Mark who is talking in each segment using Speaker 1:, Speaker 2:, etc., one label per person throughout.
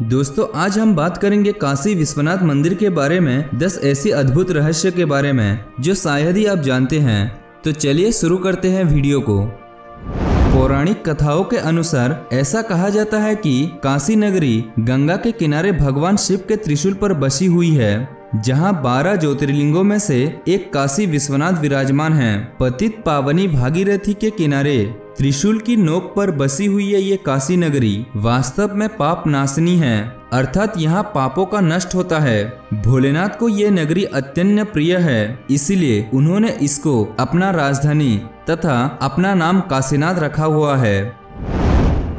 Speaker 1: दोस्तों आज हम बात करेंगे काशी विश्वनाथ मंदिर के बारे में 10 ऐसी अद्भुत रहस्य के बारे में जो शायद ही आप जानते हैं। तो चलिए शुरू करते हैं वीडियो को। पौराणिक कथाओं के अनुसार ऐसा कहा जाता है कि काशी नगरी गंगा के किनारे भगवान शिव के त्रिशूल पर बसी हुई है, जहां 12 ज्योतिर्लिंगों में से एक काशी विश्वनाथ विराजमान है। पतित पावनी भागीरथी के किनारे त्रिशूल की नोक पर बसी हुई है ये काशी नगरी वास्तव में पाप नाशनी है, अर्थात यहाँ पापों का नष्ट होता है। भोलेनाथ को ये नगरी अत्यंत प्रिय है, इसीलिए उन्होंने इसको अपना राजधानी तथा अपना नाम काशीनाथ रखा हुआ है।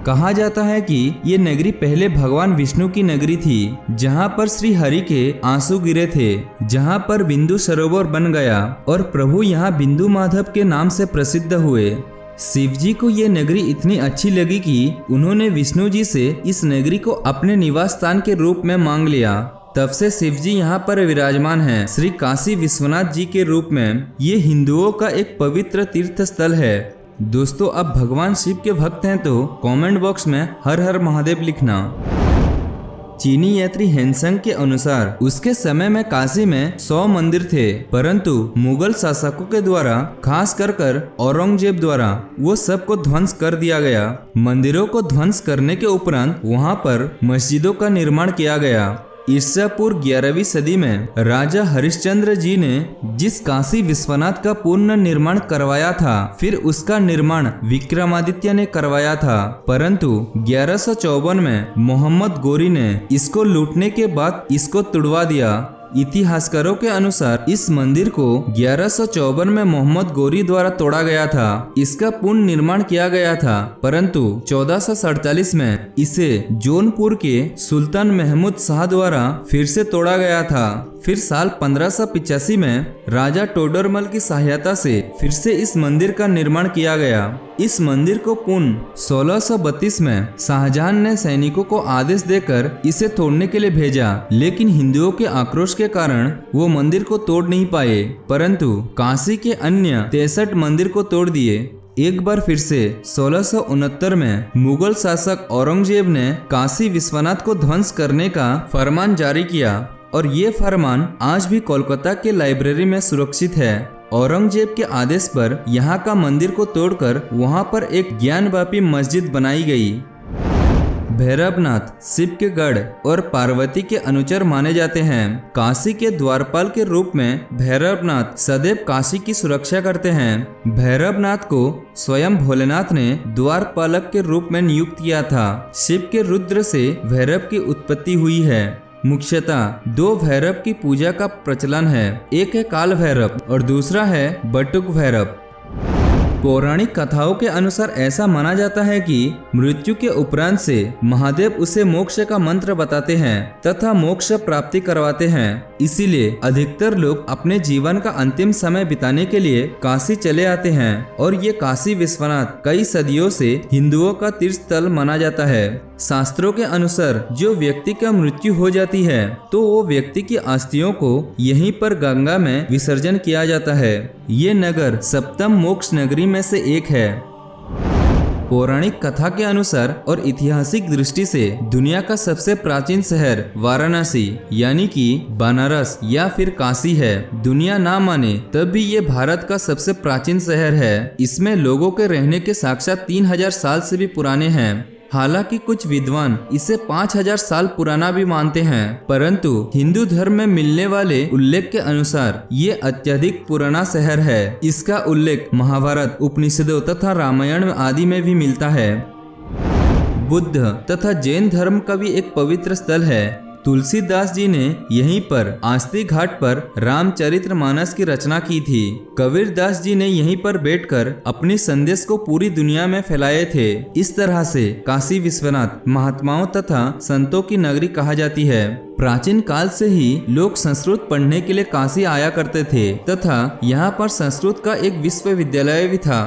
Speaker 1: कहा जाता है कि ये नगरी पहले भगवान विष्णु की नगरी थी, जहाँ पर श्री हरि के आंसू गिरे थे, जहाँ पर बिंदु सरोवर बन गया और प्रभु यहाँ बिंदु माधव के नाम से प्रसिद्ध हुए। शिव जी को ये नगरी इतनी अच्छी लगी कि उन्होंने विष्णु जी से इस नगरी को अपने निवास स्थान के रूप में मांग लिया। तब से शिव जी यहाँ पर विराजमान हैं, श्री काशी विश्वनाथ जी के रूप में। ये हिंदुओं का एक पवित्र तीर्थ स्थल है। दोस्तों अब भगवान शिव के भक्त हैं तो कमेंट बॉक्स में हर हर महादेव लिखना। चीनी यात्री हेनसंग के अनुसार उसके समय में काशी में 100 मंदिर थे, परंतु मुगल शासकों के द्वारा खास कर औरंगजेब द्वारा वो सब को ध्वंस कर दिया गया। मंदिरों को ध्वंस करने के उपरांत वहां पर मस्जिदों का निर्माण किया गया। ईसा पूर्व 11वीं सदी में राजा हरिश्चंद्र जी ने जिस काशी विश्वनाथ का पूर्ण निर्माण करवाया था, फिर उसका निर्माण विक्रमादित्य ने करवाया था, परंतु 1154 में मोहम्मद गोरी ने इसको लूटने के बाद इसको तुड़वा दिया। इतिहासकारों के अनुसार इस मंदिर को 1154 में मोहम्मद गोरी द्वारा तोड़ा गया था। इसका पूर्ण निर्माण किया गया था, परंतु 1447 में इसे जौनपुर के सुल्तान महमूद शाह द्वारा फिर से तोड़ा गया था। फिर साल 1585 में राजा टोडरमल की सहायता से फिर से इस मंदिर का निर्माण किया गया। इस मंदिर को पुनः 1632 में शाहजहां ने सैनिकों को आदेश देकर इसे तोड़ने के लिए भेजा, लेकिन हिंदुओं के आक्रोश के कारण वो मंदिर को तोड़ नहीं पाए, परंतु काशी के अन्य 63 मंदिर को तोड़ दिए। एक बार फिर से 1669 में मुगल शासक औरंगजेब ने काशी विश्वनाथ को ध्वंस करने का फरमान जारी किया और ये फरमान आज भी कोलकाता के लाइब्रेरी में सुरक्षित है। औरंगजेब के आदेश पर यहाँ का मंदिर को तोड़कर वहाँ पर एक ज्ञानवापी मस्जिद बनाई गई। भैरवनाथ शिव के गढ़ और पार्वती के अनुचर माने जाते हैं। काशी के द्वारपाल के रूप में भैरवनाथ सदैव काशी की सुरक्षा करते हैं। भैरवनाथ को स्वयं भोलेनाथ ने द्वारपालक के रूप में नियुक्त किया था। शिव के रुद्र से भैरव की उत्पत्ति हुई है। मुख्यतः 2 भैरव की पूजा का प्रचलन है, एक है काल भैरव और दूसरा है बटुक भैरव। पौराणिक कथाओं के अनुसार ऐसा माना जाता है कि मृत्यु के उपरांत से महादेव उसे मोक्ष का मंत्र बताते हैं तथा मोक्ष प्राप्ति करवाते हैं। इसीलिए अधिकतर लोग अपने जीवन का अंतिम समय बिताने के लिए काशी चले आते हैं और ये काशी विश्वनाथ कई सदियों से हिंदुओं का तीर्थ स्थल माना जाता है। शास्त्रों के अनुसार जो व्यक्ति का मृत्यु हो जाती है तो वो व्यक्ति की अस्थियों को यहीं पर गंगा में विसर्जन किया जाता है। ये नगर सप्तम मोक्ष नगरी में से एक है। पौराणिक कथा के अनुसार और ऐतिहासिक दृष्टि से दुनिया का सबसे प्राचीन शहर वाराणसी यानी कि बनारस या फिर काशी है। दुनिया ना माने तब भी ये भारत का सबसे प्राचीन शहर है। इसमें लोगों के रहने के साक्षात 3000 साल से भी पुराने हैं। हालांकि कुछ विद्वान इसे 5000 साल पुराना भी मानते हैं, परंतु हिंदू धर्म में मिलने वाले उल्लेख के अनुसार ये अत्यधिक पुराना शहर है। इसका उल्लेख महाभारत, उपनिषदों तथा रामायण आदि में भी मिलता है। बुद्ध तथा जैन धर्म का भी एक पवित्र स्थल है। तुलसीदास जी ने यहीं पर आस्ती घाट पर रामचरितमानस की रचना की थी। कबीरदास जी ने यहीं पर बैठकर अपने संदेश को पूरी दुनिया में फैलाए थे। इस तरह से काशी विश्वनाथ महात्माओं तथा संतों की नगरी कहा जाती है। प्राचीन काल से ही लोग संस्कृत पढ़ने के लिए काशी आया करते थे तथा यहाँ पर संस्कृत का एक विश्वविद्यालय भी था।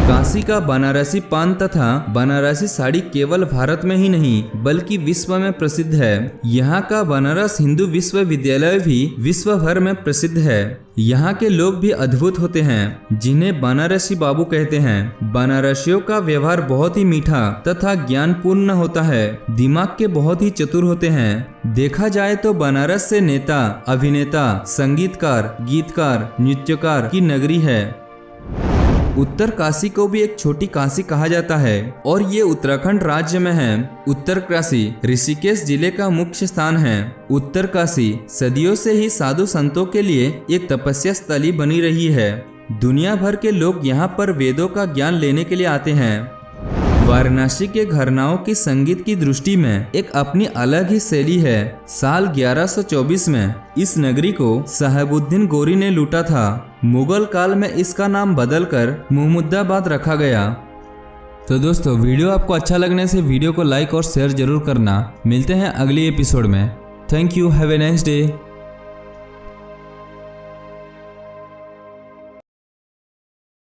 Speaker 1: काशी का बनारसी पान तथा बनारसी साड़ी केवल भारत में ही नहीं बल्कि विश्व में प्रसिद्ध है। यहाँ का बनारस हिंदू विश्वविद्यालय भी विश्व भर में प्रसिद्ध है। यहाँ के लोग भी अद्भुत होते हैं, जिन्हें बनारसी बाबू कहते हैं। बनारसियों का व्यवहार बहुत ही मीठा तथा ज्ञानपूर्ण होता है। दिमाग के बहुत ही चतुर होते हैं। देखा जाए तो बनारस से नेता, अभिनेता, संगीतकार, गीतकार, नृत्यकार की नगरी है। उत्तर काशी को भी एक छोटी काशी कहा जाता है और ये उत्तराखंड राज्य में है। उत्तर काशी ऋषिकेश जिले का मुख्य स्थान है। उत्तर काशी सदियों से ही साधु संतों के लिए एक तपस्या स्थली बनी रही है। दुनिया भर के लोग यहाँ पर वेदों का ज्ञान लेने के लिए आते हैं। वाराणसी के घरानों की संगीत की दृष्टि में एक अपनी अलग ही शैली है। साल 1124 में इस नगरी को साहेबुद्दीन गोरी ने लूटा था। मुगल काल में इसका नाम बदलकर मुहम्मदाबाद रखा गया। तो दोस्तों, वीडियो आपको अच्छा लगने से वीडियो को लाइक और शेयर जरूर करना। मिलते हैं अगली एपिसोड में। Thank you. Have a nice day.